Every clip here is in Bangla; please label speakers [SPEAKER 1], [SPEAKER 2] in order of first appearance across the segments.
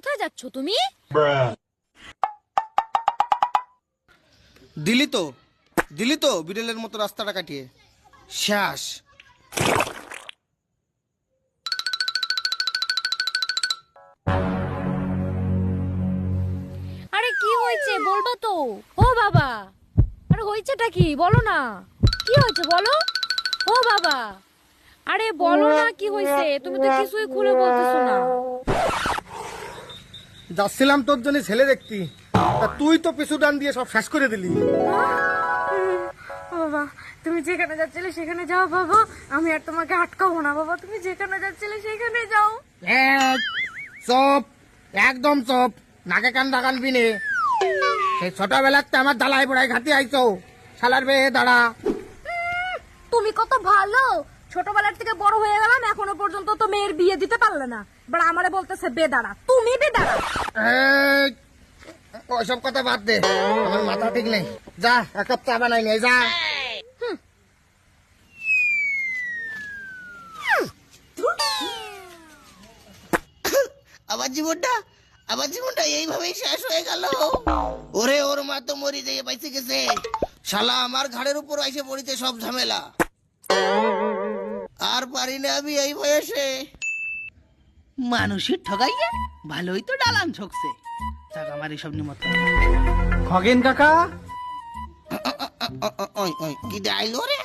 [SPEAKER 1] কোথায় যাচ্ছ তুমি?
[SPEAKER 2] দিলি তো বিড়ালের মতো রাস্তাটা কাটিয়ে শেষ।
[SPEAKER 1] আরে কি হয়েছে বলবা তো? ও বাবা, আরে হয়েছেটা কি বলো না, কি হয়েছে বলো। ও বাবা, আরে বলো না কি হয়েছে, তুমি তো কিছুই খুলে বলতেছো না।
[SPEAKER 2] যাচ্ছিলাম তোর জন্য ছেলে দেখতি, তা তুই তো পিছু ডান দিয়ে সব শেষ করে দিলি।
[SPEAKER 1] বাবা, তুমি যেখানে যাচ্ছিলে সেখানে যাও বাবা, আমি আর তোমাকে আটকাবো না বাবা, তুমি যেখানে যাচ্ছিলে সেখানে যাও।
[SPEAKER 2] চপ, একদম চপ, নাকে কান ডাকানবি নে। সেই ছোটবেলাতে আমার জ্বালাই পড়াই ঘাতি আইছো, শালার বে দাঁড়া।
[SPEAKER 1] তুমি কত ভালো, ছোটবেলার থেকে বড় হয়ে গেলাম, এখনো পর্যন্ত তো মেয়ের বিয়ে দিতে পারলে না, বাট আমারে বলতেছে বেদাড়া, তুমি বেদাড়া।
[SPEAKER 2] ওইসব কথা বাদ দে, আমার মাথা ঠিক নেই। যা এক কাপ চা বানাই নে, যা। আমার জীবনটা এইভাবেই শেষ হয়ে গেল। ওরে ওর মা তো মরি যেয়ে বাইসে গেছে, শালা আমার ঘাড়ের উপর এসে পড়িতে সব ঝামেলা। আর পারি না আমি এই বয়সে।
[SPEAKER 3] মানুষের ঠগাইয়া ভালোই তো ডালান ঠকছে। যাক আমার এইসব নিমত।
[SPEAKER 4] খগেন কাকা,
[SPEAKER 2] ওই ওই কিটা আইলো রে?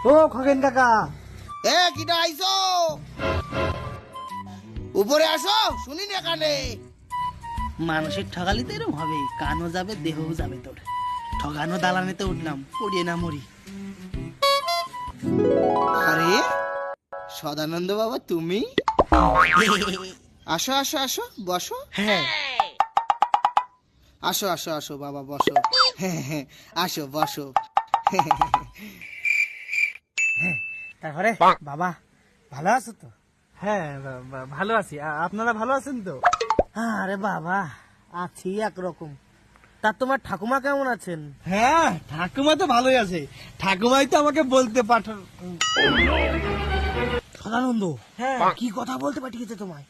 [SPEAKER 4] ও খগেন কাকা,
[SPEAKER 2] এ কিটা আইছো? উপরে আসো, শুনি না কানে।
[SPEAKER 3] মানুষের ঠগালি তো এরকম হবে, কানও যাবে দেহও যাবে তোর। ঠগানো দালানেতে উঠলাম, পড়িয়ে না মরি।
[SPEAKER 2] আরে সদানন্দ বাবা তুমি? আসো আসো আসো, বসো।
[SPEAKER 3] হ্যাঁ,
[SPEAKER 2] আসো আসো আসো বাবা, বসো। হ্যাঁ হ্যাঁ, আসো বসো।
[SPEAKER 4] তারপরে বাবা ভালো আছো তো? হ্যাঁ ভালো আছি, আপনারা ভালো আছেন তো?
[SPEAKER 3] আরে বাবা আছি একরকম। তা তোমার ঠাকুমা কেমন আছেন?
[SPEAKER 4] হ্যাঁ ঠাকুমা তো ভালোই আছে, ঠাকুমাই তো আমাকে বলতে পাঠান।
[SPEAKER 3] সদানন্দ,
[SPEAKER 4] হ্যাঁ
[SPEAKER 3] কি কথা বলতে পাঠিয়েছে তোমায়?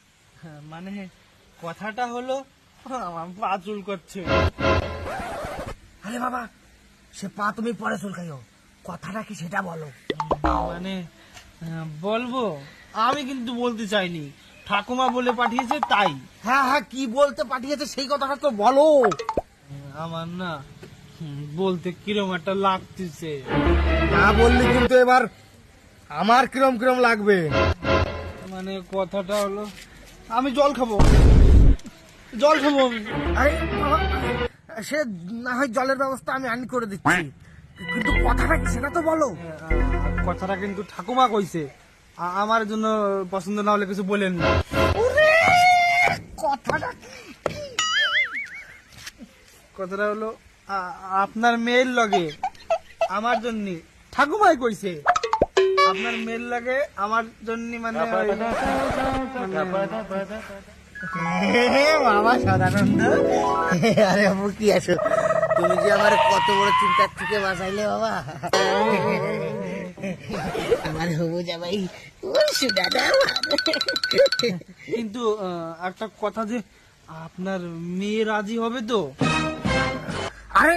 [SPEAKER 4] মানে কথাটা হলো আমার পা চুল করছে।
[SPEAKER 3] আরে বাবা, সে পা তুমি পরে চুলকাইও, কথাটা কি সেটা বলো।
[SPEAKER 4] মানে বলবো, আমি কিন্তু বলতে চাইনি, ঠাকুমা বলে পাঠিয়েছে তাই।
[SPEAKER 3] হ্যাঁ হ্যাঁ, কি বলতে পাঠিয়েছে সেই কথাটা তো বলো।
[SPEAKER 4] আমার না বলতে কিরম একটা লাগতেছে।
[SPEAKER 2] না বললি কিন্তু এবার আমার কিরম কিরম লাগবে।
[SPEAKER 4] মানে কথাটা হলো, আমি জল খাবো আমি।
[SPEAKER 3] আরে বাবা, সে না হয় জলের ব্যবস্থা আমি আনি করে দিচ্ছি, কিন্তু কথাটা কি সেটা তো বলো।
[SPEAKER 4] কথাটা কিন্তু ঠাকুমা কইছে, আমার জন্য পছন্দ না হলে কিছু বলেন না।
[SPEAKER 3] কথাটা
[SPEAKER 4] কথাটা হলো আপনার মেয়ের লগে আমার জন্য ঠাকুমাই কইছে, আপনার মেয়ের লাগে আমার জন্য মানে
[SPEAKER 3] বাবা সদানন্দ, আরে বাবু কি আছো তুমি, যে আমার কত বড় চিন্তার থেকে বাঁচাইলে বাবা। আমার হবু জামাই দাদা।
[SPEAKER 4] কিন্তু একটা কথা, যে আপনার মেয়ে রাজি হবে তো?
[SPEAKER 3] আরে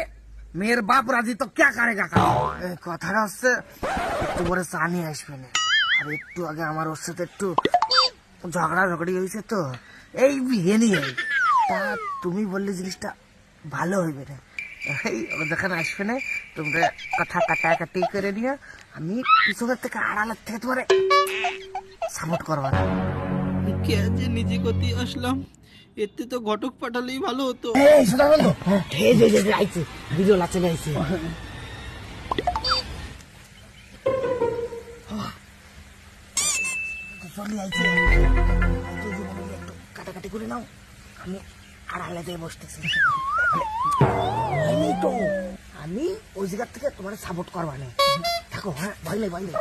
[SPEAKER 3] মেয়ের বাপ রাজি তো কে করে কাকা। কথাটা হচ্ছে একটু পরে চা নিয়ে আসবে না, আর একটু আগে আমার ওর সাথে একটু ঝগড়ি হয়েছে তো এই বিয়ে নিয়ে। তা তুমি বললে জিনিসটা ভালো হইবে না, এই ও যখন আসবে না তোমরা কথা কাটাকাটি করে নিয়ে আমি পিছনের থেকে আড়ালের থেকে তোমার সাপোর্ট করবো না। কে যে নিজে গতি আসলাম, এতে তো ঘটক পাঠালেই ভালো হতো।
[SPEAKER 2] এই সদানন্দ, এই যে যে আইছে ভিডিও লাচে আইছে।
[SPEAKER 3] চলে আইছে, একটু কাটাকাটি করে নাও, আমি আড়ালে দিয়ে বসতেছি। হয়নি তো, আমি ওই জায়গা থেকে তোমার সাপোর্ট করবা না, থাকো। হ্যাঁ ভয় নেই, ভয় নেই।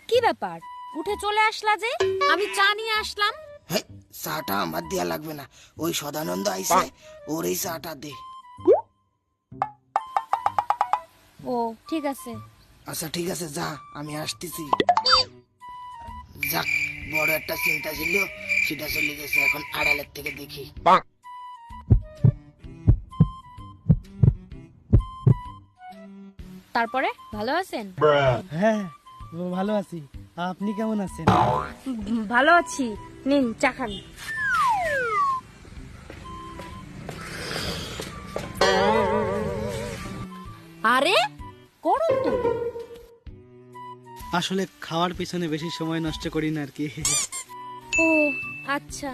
[SPEAKER 1] কি ব্যাপার, উঠে চলে আসলা যে? আমি চা নিয়ে আসলাম।
[SPEAKER 2] হ্যাঁ, চাটা আমার দেয়া লাগবে না, ওই সদানন্দ আইছে, ওর এই চাটা দে।
[SPEAKER 1] ও ঠিক আছে,
[SPEAKER 3] আচ্ছা ঠিক আছে, যা, আমি আসতেছি। যাক, বড় একটা চিন্তা ছিল, সেটা চলে গেছে। এখন আড়ালের থেকে দেখি।
[SPEAKER 1] তারপরে ভালো আছেন?
[SPEAKER 4] হ্যাঁ, ভালো আছি। আপনি কেমন আছেন?
[SPEAKER 1] ভালো আছি, নিন চা খান। আরে করুন তো।
[SPEAKER 4] আসলে খাওয়ার পিছনে বেশি সময় নষ্ট করি না আর কি।
[SPEAKER 1] ও আচ্ছা।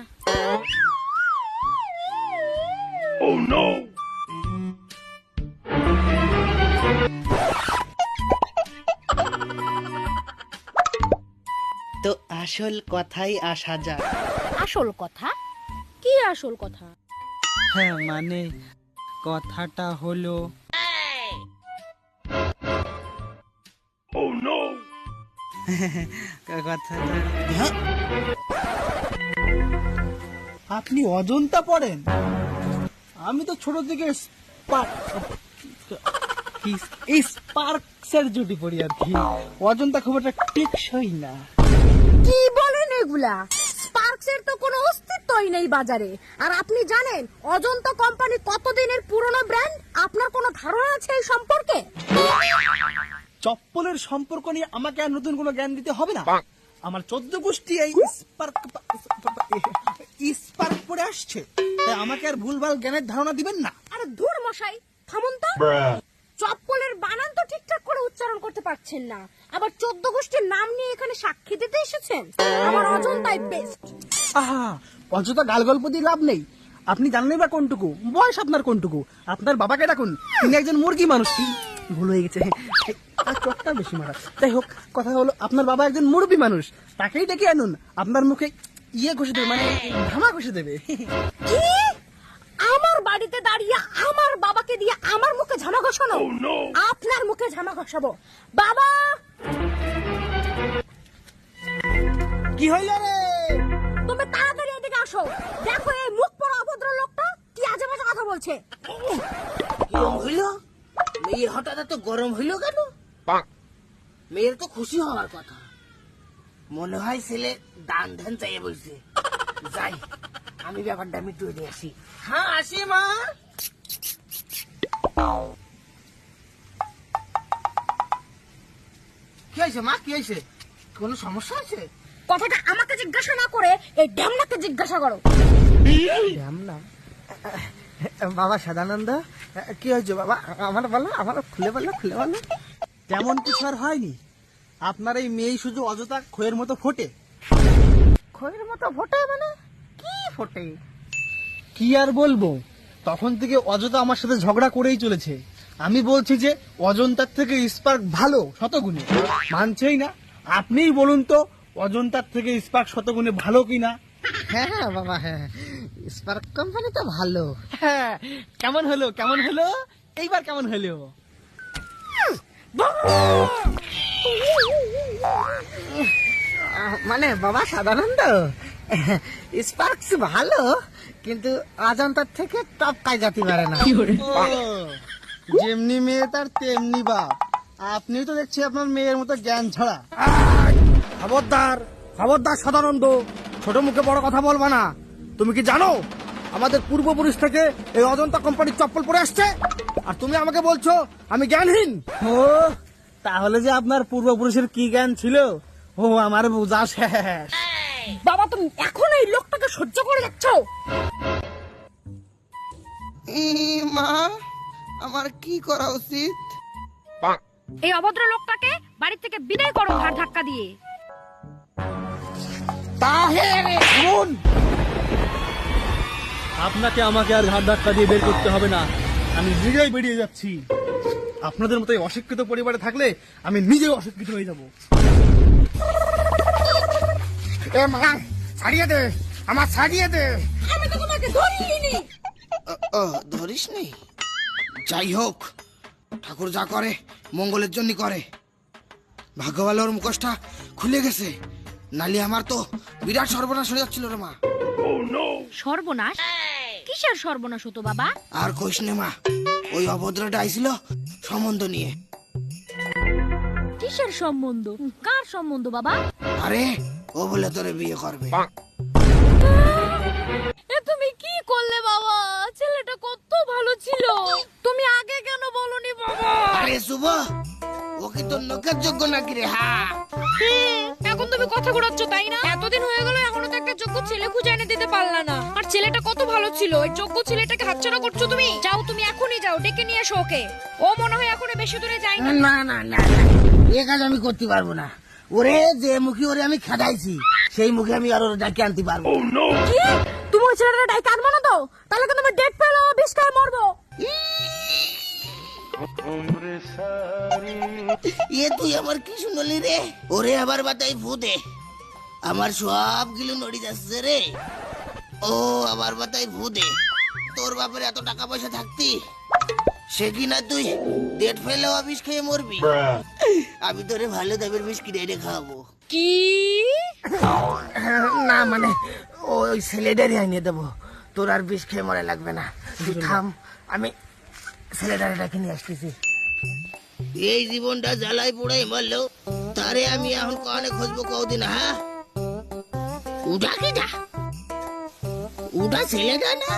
[SPEAKER 4] তো আসল কথাই আসা যাক।
[SPEAKER 1] আসল কথা? কি আসল কথা?
[SPEAKER 4] হ্যাঁ, মানে কথাটা হলো, কথাটা, আপনি অজন্তা পড়েন? আমি তো ছোট থেকে স্পার্কসের জুটি পড়ি আর কি। অজন্তা খুব একটা টেকসই না।
[SPEAKER 5] কি বলেন এগুলা? স্পার্কসের তো কোনো অস্তিত্বই নেই বাজারে। আর আপনি জানেন অজন্তা কোম্পানি কতদিনের পুরনো ব্র্যান্ড? আপনার কোনো ধারণা আছে এই সম্পর্কে?
[SPEAKER 4] চপ্পলের সম্পর্ক নিয়ে আমাকে আর নতুন কোনো জ্ঞান দিতে হবে না। আমার 14 গোষ্ঠী এই স্পার্ক পড়ে আসছে, তাই আমাকে আর ভুলভাল জ্ঞানের ধারণা দিবেন না।
[SPEAKER 5] আরে ধুর মশাই, থামুন তো। চপ্পলের বানান তো ঠিকঠাক করে উচ্চারণ করতে পারছেন না, আবার 14 গোষ্ঠীর নাম নিয়ে এখানে সাক্ষী দিতে এসেছেন। আমার অজন্তাই বেস্ট।
[SPEAKER 4] আহা, অযথা গাল গল্প দিয়ে লাভ নেই। আপনি জানেনই বা কোনটুকু, বয়স আপনার কোনটুকু। আপনার বাবাকে ডাকুন, তিনি একজন মুরগি মানুষ। ভুল হয়ে গেছে, আর চটটা বেশি মারা। যাই হোক, কথা হলো আপনার বাবা একজন মুরগি মানুষ, তাকেই ডেকে আনুন। আপনার মুখে ইয়ে ঘষে দেবে, মানে ধামা ঘষে দেবে।
[SPEAKER 5] কি? আমার বাড়িতে দাঁড়িয়ে আমার বাবাকে দিয়ে আমার মুখে ঝামা ঘষানো? আপনার মুখে ঝামা ঘষাবো। বাবা,
[SPEAKER 4] কি হইল রে?
[SPEAKER 5] তুমি তাড়াতাড়ি এদিকে আসো। দেখো এই মুখ পড়া অভদ্র লোকটা কি আজে বাজে কথা বলছে।
[SPEAKER 3] কিরম হইল? মেয়ে হঠাৎ এত গরম হইল কেন? মেয়ের তো খুশি হওয়ার কথা। মনে হয় ছেলে দান ধ্যান চাইয়ে বলছে। যাই, আমি ব্যাপারটা মিটিয়ে দিয়ে আসি। হ্যাঁ, আসি মা। কি হয়েছে মা, কি হয়েছে? কোনো সমস্যা আছে?
[SPEAKER 5] কথাটা আমাকে জিজ্ঞাসা না করে এই ড্যামনাকে জিজ্ঞাসা করো।
[SPEAKER 3] না বাবা সদানন্দ, কি হয়েছে বাবা? আমার বলো, আমার খুলে বলো, খুলে বলো।
[SPEAKER 4] তেমন কিছু আর হয়নি। আপনার এই মেয়ে শুধু অযথা খয়ের মতো ফোটে।
[SPEAKER 3] খয়ের মতো ফোটে মানে? কি ফোটে?
[SPEAKER 4] কি আর বলবো, তখন থেকে অযথা আমার সাথে ঝগড়া করেই চলেছে। আমি বলছি যে অজন্তার থেকে স্পার্ক ভালো শতগুণে, মানছেই না। আপনিই বলুন তো, অজন্তার থেকে স্পার্ক শতগুণে ভালো কিনা?
[SPEAKER 3] হ্যাঁ হ্যাঁ বাবা, হ্যাঁ, স্পার্ক কোম্পানি তো ভালো।
[SPEAKER 4] হ্যাঁ, কেমন হলো, কেমন হলো? এইবার কেমন হলো?
[SPEAKER 3] মানে বাবা সদানন্দ, স্পার্কস ভালো, কিন্তু অজন্তার থেকে টপকায় যেতে পারে না।
[SPEAKER 4] ও, যেমনি মেয়ে তার তেমনি বাপ। আপনি তো দেখছি আপনার মেয়ের মতো জ্ঞান ছাড়া।
[SPEAKER 2] খবরদার, খবরদার সদানন্দ, ছোট মুখে বড় কথা বলবা না। তুমি কি জানো আমাদের পূর্বপুরুষ থেকে এই অজন্তা কোম্পানির চপ্পল পরে আসছে, আর তুমি আমাকে বলছো আমি জ্ঞানহীন?
[SPEAKER 4] ও, তাহলে যে আপনার পূর্বপুরুষের কি জ্ঞান ছিল, ও আমার বোঝা শেষ।
[SPEAKER 5] বাবা, তুমি এখন এই লোকটাকে সহ্য করে যাচ্ছ?
[SPEAKER 3] মা, আমার কি করা উচিত?
[SPEAKER 1] এই অভদ্র লোকটাকে বাড়ি থেকে বিদায় করো ঘাড় ধাক্কা দিয়ে।
[SPEAKER 4] শুনুন, আপনাকে আমাকে আর ঘাট ধাক্কা দিয়ে বের করতে হবে না, আমি নিজেই বেরিয়ে যাচ্ছি। আপনাদের মতো এই অশিক্ষিত পরিবারে থাকলে আমি নিজেই অশিক্ষিত হয়ে যাব।
[SPEAKER 2] এ মা, ছাড়িয়ে দে, আমার ছাড়িয়ে দে।
[SPEAKER 5] আমি তো তোমাকে ধরিনি।
[SPEAKER 3] ধরিস নি? যাই হোক, ঠাকুর যা করে মঙ্গলের জন্য করে। ভাগ্য ভালো ওর মুখোশটা খুলে গেছে, নালি আমার তো বিরাট সর্বনাশ হয়ে যাচ্ছিল রে মা।
[SPEAKER 1] সর্বনাশ? কিসের সর্বনাশ হতো বাবা?
[SPEAKER 3] আর কইস নে মা, ওই অভদ্রটা আইছিল সম্বন্ধ নিয়ে।
[SPEAKER 1] কিসের সম্বন্ধ? কার সম্বন্ধ বাবা?
[SPEAKER 3] আরে ও বলে তোরে বিয়ে করবে।
[SPEAKER 1] এ তুমি কি করলে বাবা? ছেলেটা কত ভালো ছিল, তুমি আগে কেন বলনি বাবা?
[SPEAKER 3] আরে শুভ, ও কি তোর নখের যোগ্য নাকি রে? হ্যাঁ,
[SPEAKER 1] এখন তুমি কথা ঘোরাচ্ছ তাই না? এতদিন হয়ে গেল এখনো তো একটা যোগ্য ছেলে খুঁজে এনে দিতে পারলা না। আর ছেলেটা কত ভালো ছিল, ওই যোগ্য ছেলেটাকে হাতছাড়া করছো তুমি। যাও তুমি এখনই যাও, ডেকে নিয়ে এসো ওকে। ও মনে হয় এখনো বেশি দূরে যায় না।
[SPEAKER 3] না না না না, এ কাজ আমি করতে পারবো না। ওরে যে মুখে ওরে আমি খেদাইছি, সেই মুখে আমি আর ওর ডাকে আনতে পারবো।
[SPEAKER 5] কি তুমি ওই ছেলেটা ডাইকে আনবো না তো? তাহলে কিন্তু আমি ডেট পেলো বিষ খায় মরবো।
[SPEAKER 3] এ তুই আমার কি শুনলি রে? ওরে আবার বাতাই ভূতে, আমার সব গিলু নড়ি যাচ্ছে রে। ও আবার বাতাই ভূতে, তোর বাপের এত টাকা পয়সা থাকতি সে কিনা তুই ডেট ফেলে বিষ খেয়ে মরবি। আমি তোরে ভালো দামের বিষ কিনে এনে খাওয়াবো।
[SPEAKER 1] কি?
[SPEAKER 3] না মানে ওই ছেলেটারই আইনে দেবো, তোর আর বিষ খেয়ে মরে লাগবে না। তুই থাম, আমি ছেলেটারে ডাকে নিয়ে আসতেছি। এই জীবনটা জ্বালাই পোড়াই মারলো, তারে আমি এখন কানে খুঁজবো কদিন। হ্যাঁ, উঠা কি যা উঠা ছেলেটা না,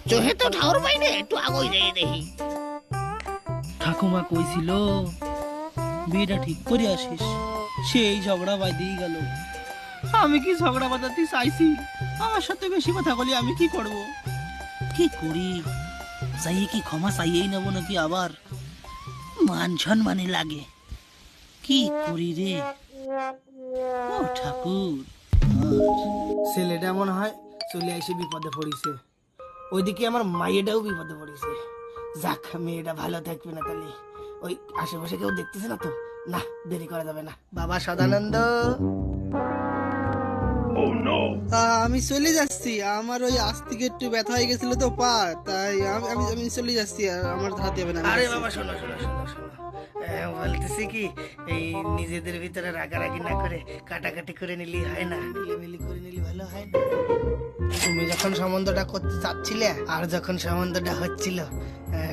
[SPEAKER 3] চোখে তো ঠাউর পাই না, একটু আগই যাই দেখি।
[SPEAKER 4] ঠাকুমা কইছিল বিয়েটা ঠিক করে আসিস, সেই ঝগড়া বাঁধিয়ে গেল। আমি কি ঝগড়া বাঁধাতে চাইছি? আমার সাথে বেশি কথা বলি আমি কি করব? কি করি? চাইয়ে কি ক্ষমা চাইয়েই নেব নাকি আবার? মান সম্মানে লাগে, কি করি রে? ও ঠাকুর,
[SPEAKER 3] ছেলেটা মনে হয় চলে এসে বিপদে পড়িছে, ওইদিকে আমার মাইয়েটাও বিপদে পড়িছে। যাক, মেয়েটা ভালো থাকবে না তাহলে। ওই আশেপাশে কেউ দেখতেছে না তো? না, দেরি করা যাবে না। বাবা সদানন্দ,
[SPEAKER 4] আমি চলে যাচ্ছি। আমার ওই আজ থেকে একটু ব্যথা হয়ে গেছিল তো পা, তাই আমি চলে যাচ্ছি। আর আমার হাতে হবে না।
[SPEAKER 3] আরে বাবা শোনো শোনো শোনো শোনো, বলতেছি কি, এই নিজেদের ভিতরে রাগারাগি না করে কাটাকাটি করে নিলি হয় না? মিলিমিলি করে নিলি ভালো হয় না? তুমি যখন সম্বন্ধটা করতে চাচ্ছিলে আর যখন সম্বন্ধটা হচ্ছিল,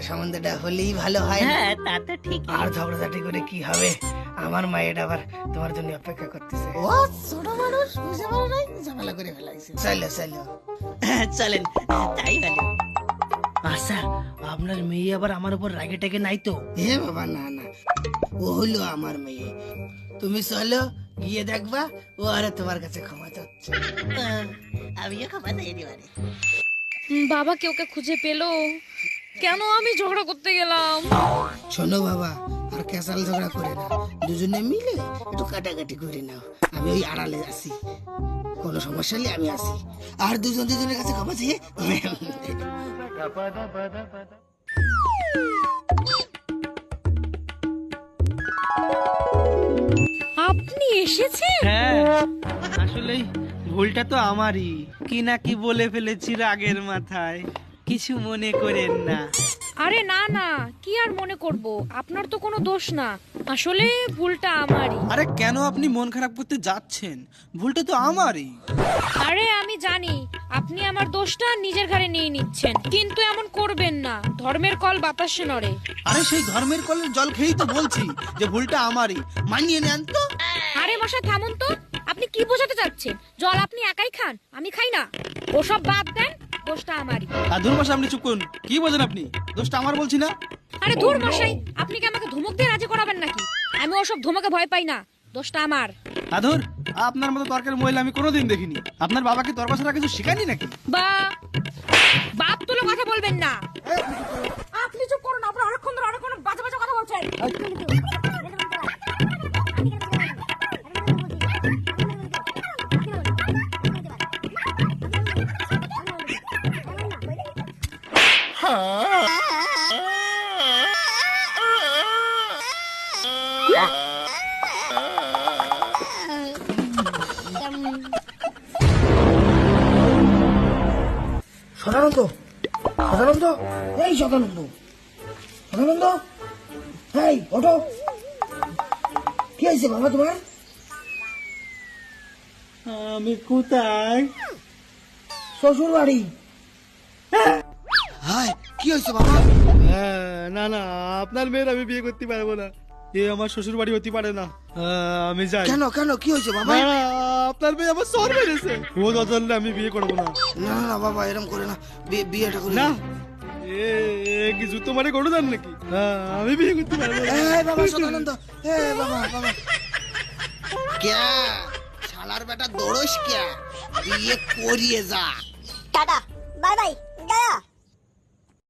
[SPEAKER 3] সম্বন্ধটা হলেই ভালো হয় না?
[SPEAKER 4] তা তো ঠিক।
[SPEAKER 3] আর ঝগড়াঝাটি করে কি হবে? আমার মায়ের আবার তোমার জন্য অপেক্ষা করতেছে। ও ছোট মানুষ, বুঝতে পারো নাই, ঝামেলা করে ফেলাইছে। চলো চলো
[SPEAKER 4] চলেন, তাই ভালো।
[SPEAKER 3] আচ্ছা, আপনার মেয়ে আবার আমার উপর রাগে টাগে নাই তো? হে বাবা, না না, ও হলো আমার মেয়ে। তুমি চলো, গিয়ে দেখবা ও আর তোমার কাছে ক্ষমা চাচ্ছে। আমিও ক্ষমা চাই দিবারে।
[SPEAKER 1] বাবা কেউ ওকে খুঁজে পেলো? কেন আমি ঝগড়া করতে গেলাম?
[SPEAKER 3] শোনো বাবা, আর ক্যাসাল ঝগড়া করে না, দুজনে মিলে একটু কাটাকাটি করে নাও। আমি ওই আড়ালে আছি, কোনো সমস্যা হলে আমি আছি। আর দুজন দুজনের কাছে ক্ষমা চেয়ে
[SPEAKER 1] আপনি এসেছেন?
[SPEAKER 4] হ্যাঁ, আসলেই ভুলটা তো আমারই। কি না কি বলে ফেলেছি রাগের মাথায়, কিছু মনে করেন না।
[SPEAKER 1] আরে না না, কি আর মনে করব, আপনার তো কোনো দোষ না, আসলে ভুলটা আমারই।
[SPEAKER 4] আরে কেন আপনি মন খারাপ করতে যাচ্ছেন? ভুলটা তো আমারই।
[SPEAKER 1] আরে আমি জানি আপনি আমার দোষটা নিজের ঘাড়ে নিয়ে নিচ্ছেন, কিন্তু এমন করবেন না, ধর্মের কল বাতাসে নড়ে।
[SPEAKER 4] আরে সেই ধর্মের কলের জল খেয়েই তো বলছি যে ভুলটা আমারই, মানিয়ে নেন তো।
[SPEAKER 1] আরে মশাই থামুন তো, আপনি কি বোঝাতে চাচ্ছেন? জল আপনি একাই খান, আমি খাই না? ওসব বাদ দেন, দোষটা আমারই।
[SPEAKER 4] আর ধুর মশাই, আপনি চুপ করুন। কি বোঝেন আপনি? দোষটা আমার বলছি না।
[SPEAKER 1] আরে ধুর মশাই, আপনি কি আমাকে ধমক দিয়ে রাজি করাবেন নাকি? আমি ওসব ধমকে ভয় পাই না, দোষটা আমার।
[SPEAKER 4] আধুর, আপনার মতো তর্কের মহিলা আমি কোনোদিন দেখিনি। আপনার বাবাকে তর্ক ছাড়া কিছু শেখায়নি নাকি?
[SPEAKER 1] বাপ তুলো কথা বলবেন না।
[SPEAKER 5] আপনি চুপ করুন, আপনি অনেকক্ষণ ধরে অনেকক্ষণ বাজে বাজে কথা বলছেন।
[SPEAKER 3] সদানন্দ, সদানন্দ, এই সদানন্দ, সদানন্দ, এই ওঠো। কি হয়েছে বাবা তোমার?
[SPEAKER 4] আমি কোথায়?
[SPEAKER 3] শ্বশুর বাড়ি। হাই, কি হয়েছে বাবা?
[SPEAKER 2] না না, আপনার মেয়ের আমি বিয়ে করতে পারবো না। এ আমার শ্বশুর বাড়ি হতে পারে না, আমি যাই।
[SPEAKER 3] কেন কেন কি হয়েছে বাবা?
[SPEAKER 2] না, আপনার মেয়ে আমার সর মেরেছে, ও ধরলে আমি বিয়ে করবো না।
[SPEAKER 3] না না না বাবা, এরকম করে না, বিয়েটা করে
[SPEAKER 2] না, এ কিছু তোমার কোনো জান নাকি? আমি বিয়ে করতে পারবো না।
[SPEAKER 3] এই বাবা সদানন্দ, এই বাবা বাবা, ক্যা শালার বেটা দৌড়স ক্যা, বিয়ে করিয়ে যা।
[SPEAKER 6] Tata bye bye, Gaya.